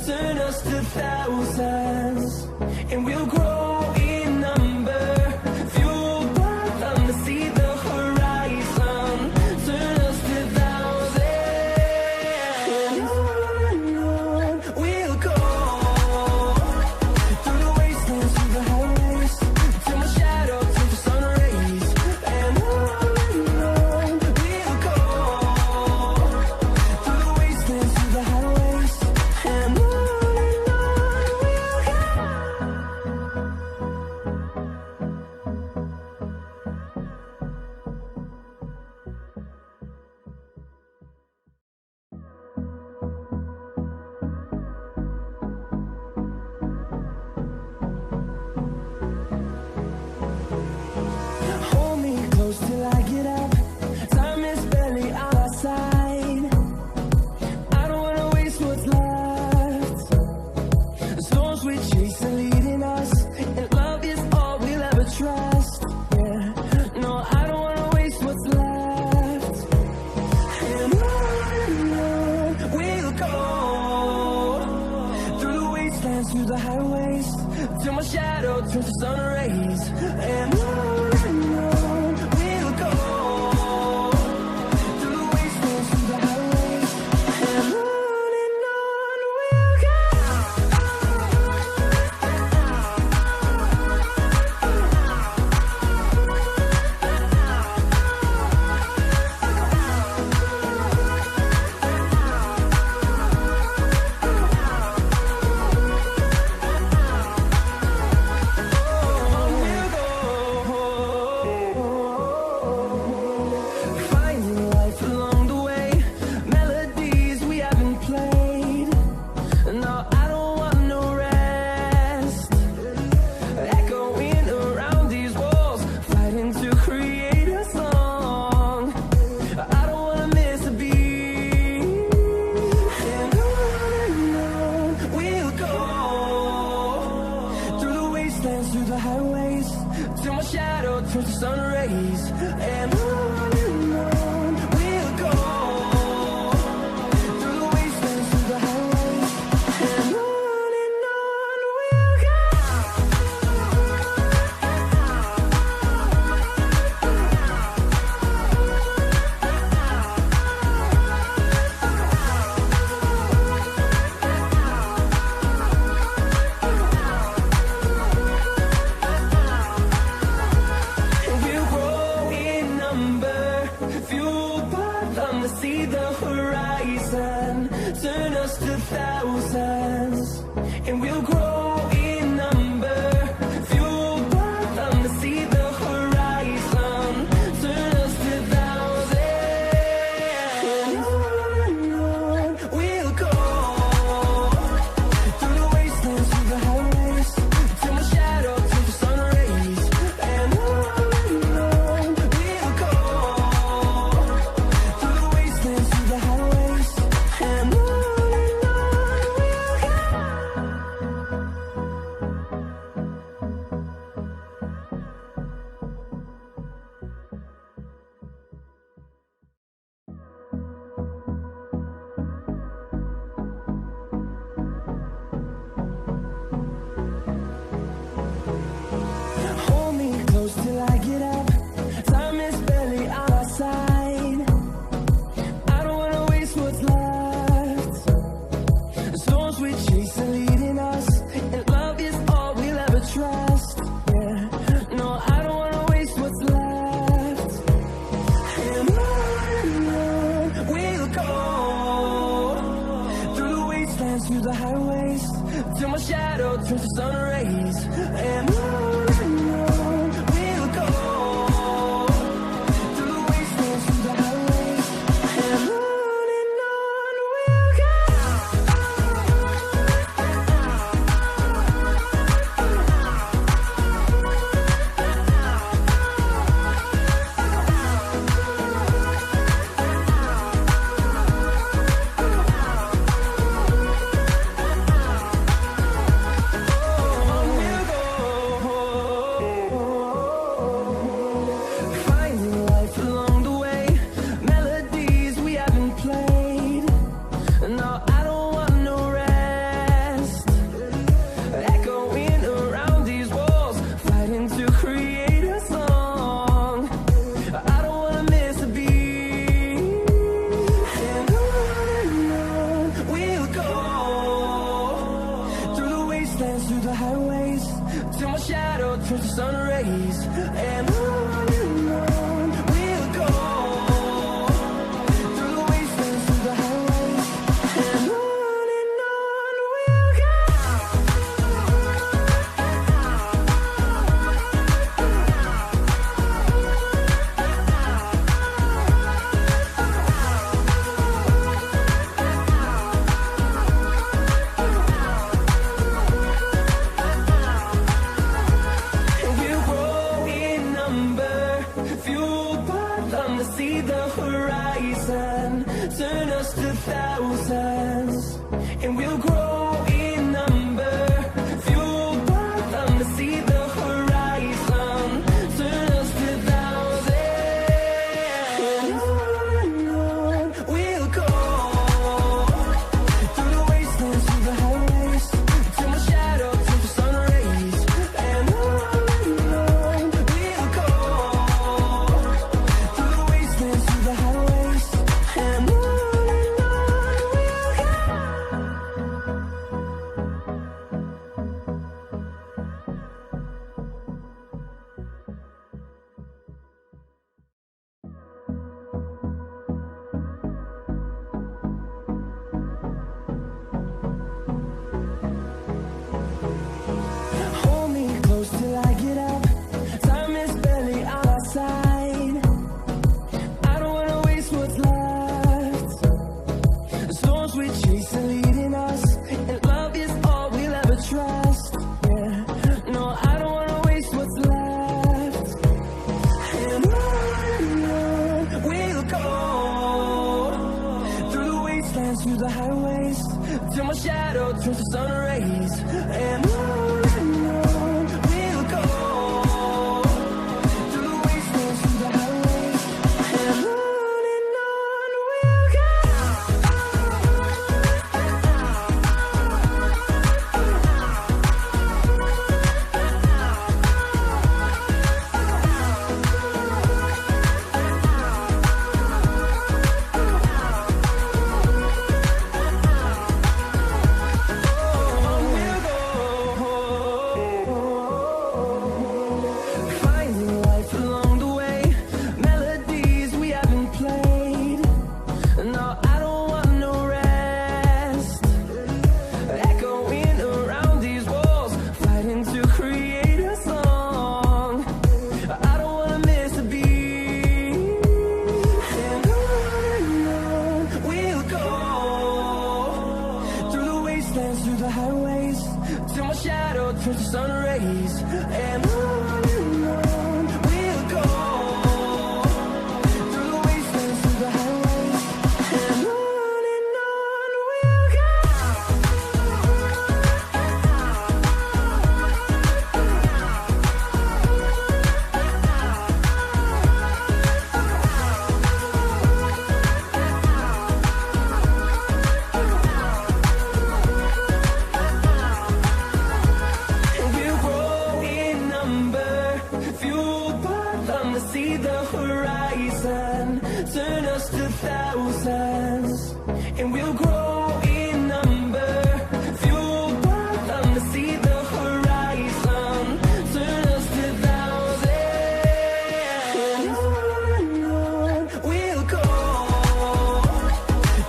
turn us to thousands, and we'll grow in number, fueled by them to see the horizon, turn us to thousands, and on we'll go, through the wastelands, through the highways, till my shadow turns to sun rays, and on we'll go, through the wastelands, through the highways, and on we'll go. Hold me close till I get up. Time is barely on our side. I don't wanna waste what's left. The storms we chase are leading us, and love is all we'll ever trust. Yeah, no, I don't wanna waste what's left. And on we'll go, through the wastelands, through the highways, till my shadow turns to sun rays. And on we'll go, through the wastelands, through the highways, and on we'll go. Finding life along the way, melodies we haven't played. No, I don't want no rest. Echoing around these walls, fighting to create a song. I don't wanna miss a beat. And on we'll go, through the wastelands, through the highways, till my shadow turns to sun rays. And on we'll go, through the wastelands, through the highways, and on we'll go. And we'll grow in number, fueled by them to see the horizon, turn us to thousands, and we'll grow in number, fueled by them to see the horizon, turn us to thousands, and on we'll go, through the wastelands, through the highways, till my shadow turns to sun rays, and on we'll go, through the wastelands, through the highways, and on we'll go. Hold me close till I get up. Time is barely on our side. I don't wanna waste what's left. The storms we chase are leading us, and love is all we'll ever trust. Yeah, no, I don't wanna waste what's left. And on we'll go, through the wastelands, through the highways, till my shadow turns to sun rays. And on we'll go, through the wastelands, through the highways, and on we'll go. On we'll go, turns to sun rays, and on we'll go, through the wastelands, through the highways, and on we'll go. See the horizon, turn us to thousands, and we'll grow in number, fueled by them to see the horizon, turn us to thousands, and on we'll go, through the wastelands, through the highways, till my shadow turns to sun rays, and on we'll go, through the wastelands, through the highways, and on we'll go. Hold me close till I get up. Time is barely on our side. I don't wanna waste what's left. The storms we chase are leading us, and love is all we'll ever trust. Yeah, no, I don't wanna waste what's left. And on we'll go, through the wastelands, through the highways, till my shadow turns to sun rays, and on we'll go, through the wastelands, through the highways, and on we'll go. Finding life along the way, melodies we haven't played. No, I don't want no rest. Echoing around these walls, fighting to create a song. I don't wanna miss a beat. And on we'll go, through the wastelands, through the highways, till my shadow turns to sun rays, and on we'll go, through the wastelands, through the highways, and on we'll go. We'll grow in number, fueled by them to see the horizon, turn us to thousands, and we'll grow in number, fueled by them to see the horizon, turn us to thousands, and on we'll go,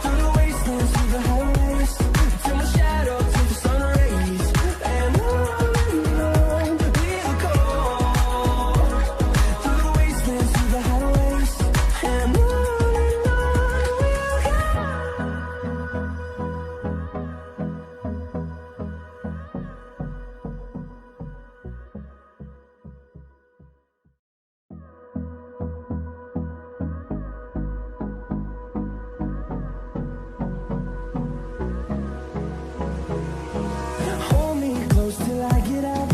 through the wastelands, through the highways, till my shadow turns to sun rays, and on we'll go, through the wastelands, through the highways, and on we'll go. Hold me close till I get up.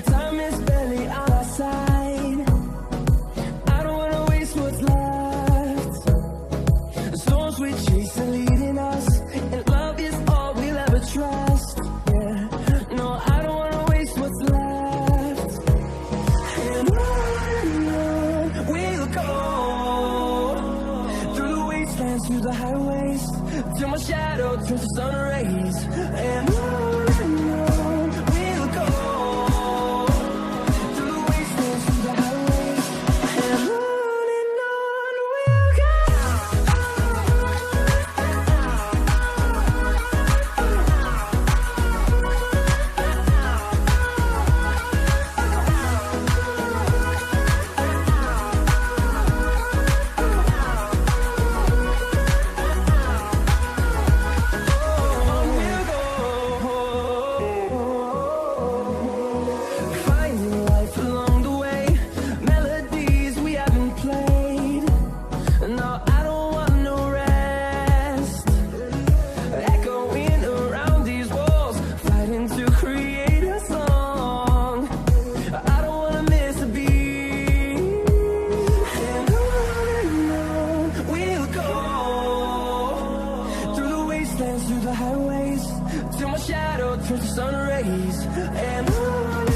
Time is barely on our side. I don't wanna waste what's left. The storms we chase are leading us, and love is all we'll ever trust. Yeah, no, I don't wanna waste what's left. And on we'll go, through the wastelands, through the highways, till my shadow turns to sun rays, and on we'll go, through till my shadow turns to sun rays. And on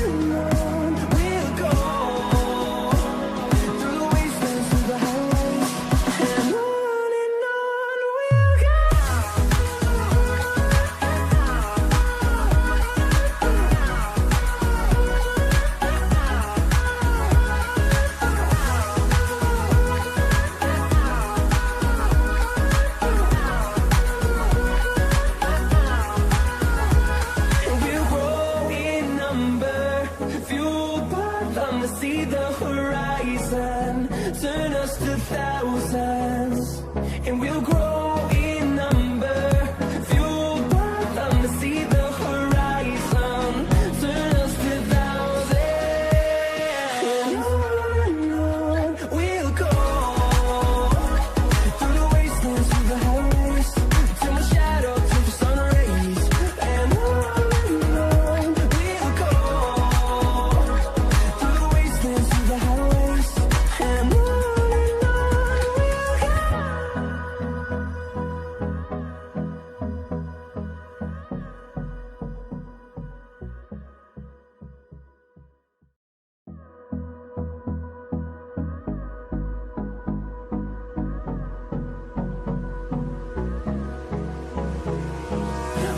we'll go, through the wastelands, through the highways. And on we'll go. We'll grow in number, fueled by them to see the horizon, turn us to thousands. And we'll grow in number, fueled by them to see the horizon, turn us to thousands. And on we'll go, through the wastelands, through the highways, till my shadow turns to sun rays. And on we'll go, through the wastelands, through the highways. And on we'll go.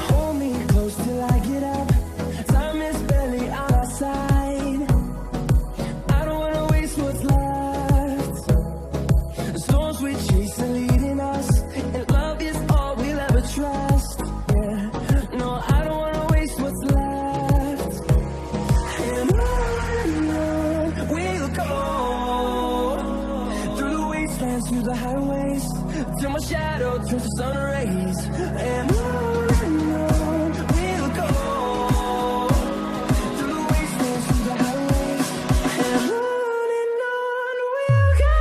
Hold me close till I get up. Time is barely on our side. I don't wanna waste what's left. The storms we chase are leading us, and love is all we'll ever trust. Yeah, no, I don't wanna waste what's left. And on we'll go, through the wastelands, through the highways, till my shadow turns to sun rays. And on we'll go, through the wastelands, through the highways. And on we'll go.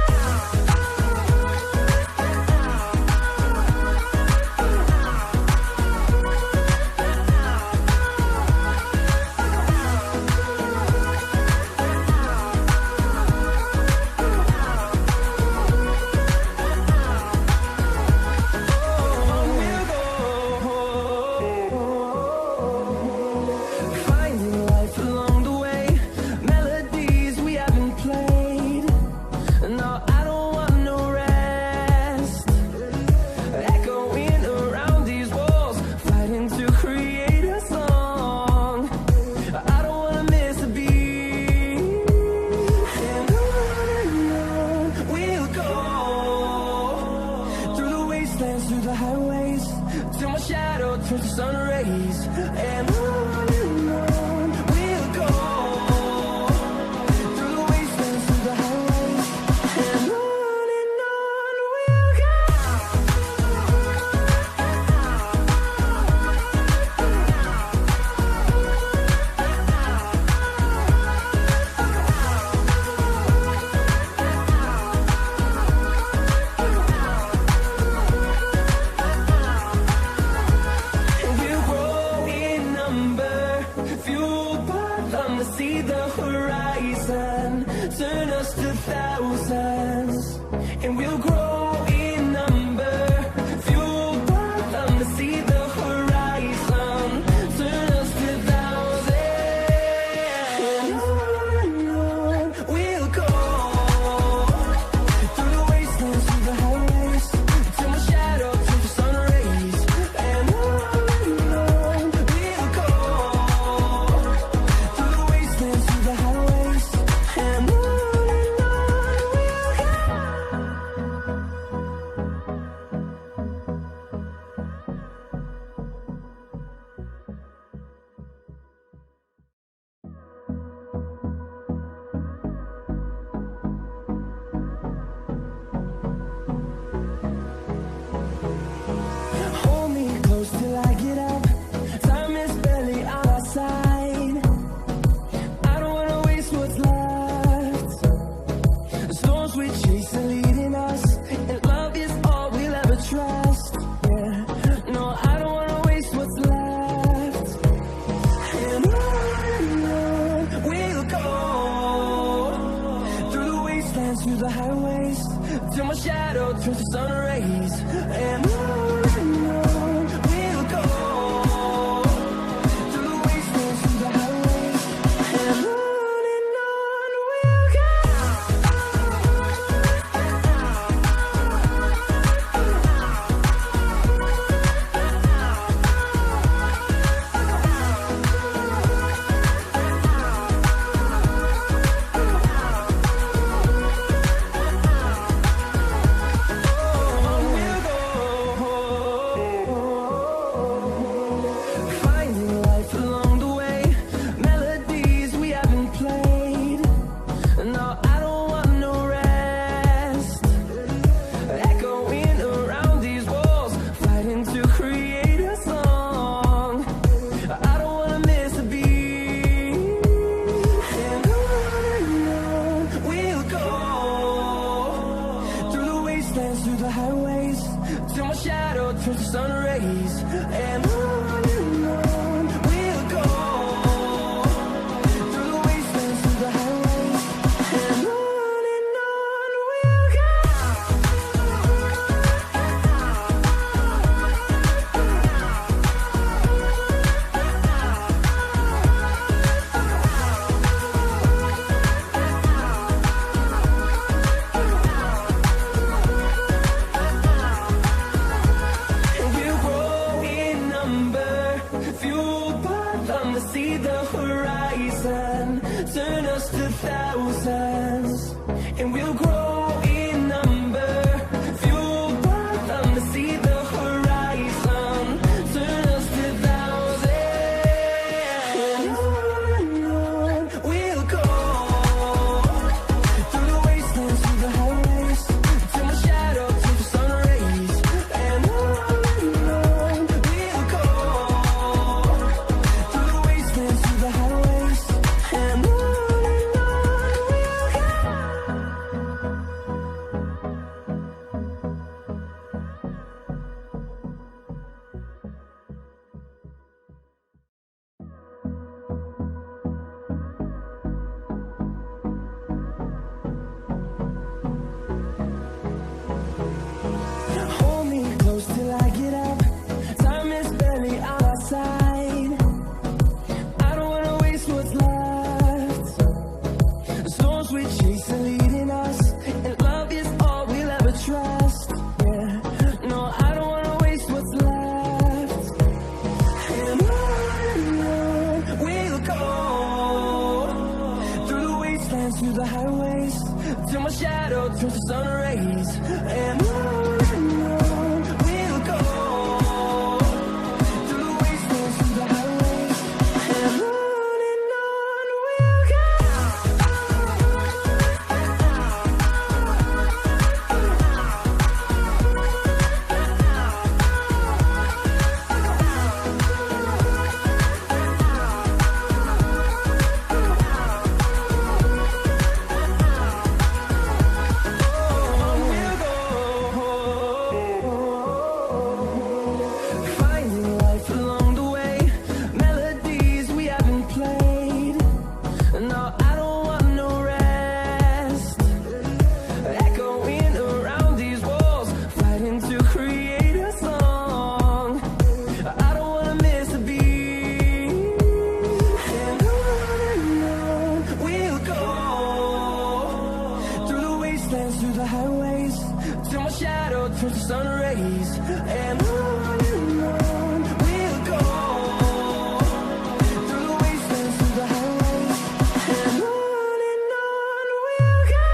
Finding life along the way, melodies we haven't played. No, I don't want no rest. Echoing around these walls, fighting to create a song. I don't wanna miss a beat. And on we'll go, through the wastelands, through the highways, till my shadow turns to sun rays. And on we'll go, through the wastelands, through the highways. And on we'll go. We'll grow in number, to see the horizon. Turn us to thousands, and we'll grow in number. Fueled by them to see the horizon. Turn us to thousands, and on we'll go. Through the wastelands, through the highways, till my shadow turns to sun rays. And on we'll go. Through the wastelands, through the highways, and on we'll go. Hold me close till I get up. Time is barely on our side. I don't wanna waste what's left. The storms we chase are leading us, and love is all we'll ever trust. Yeah, no, I don't wanna waste what's left. And on we'll go. Through the wastelands, through the highways, till my shadow turns to sun rays. And on we'll go. Through the wastelands, through the highways, and on we'll go. Finding life along the way, melodies we haven't played. No, I don't want no rest. Echoing around these walls, fighting to create a song. I don't wanna miss a beat. And on we'll go. Through the wastelands, through the highways, till my shadow turns to sun rays. And on we'll go. Through the wastelands, through the highways, and on we'll go.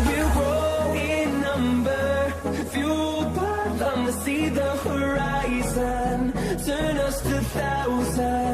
We'll grow in number, fueled by them to see the horizon. Turn us to thousands.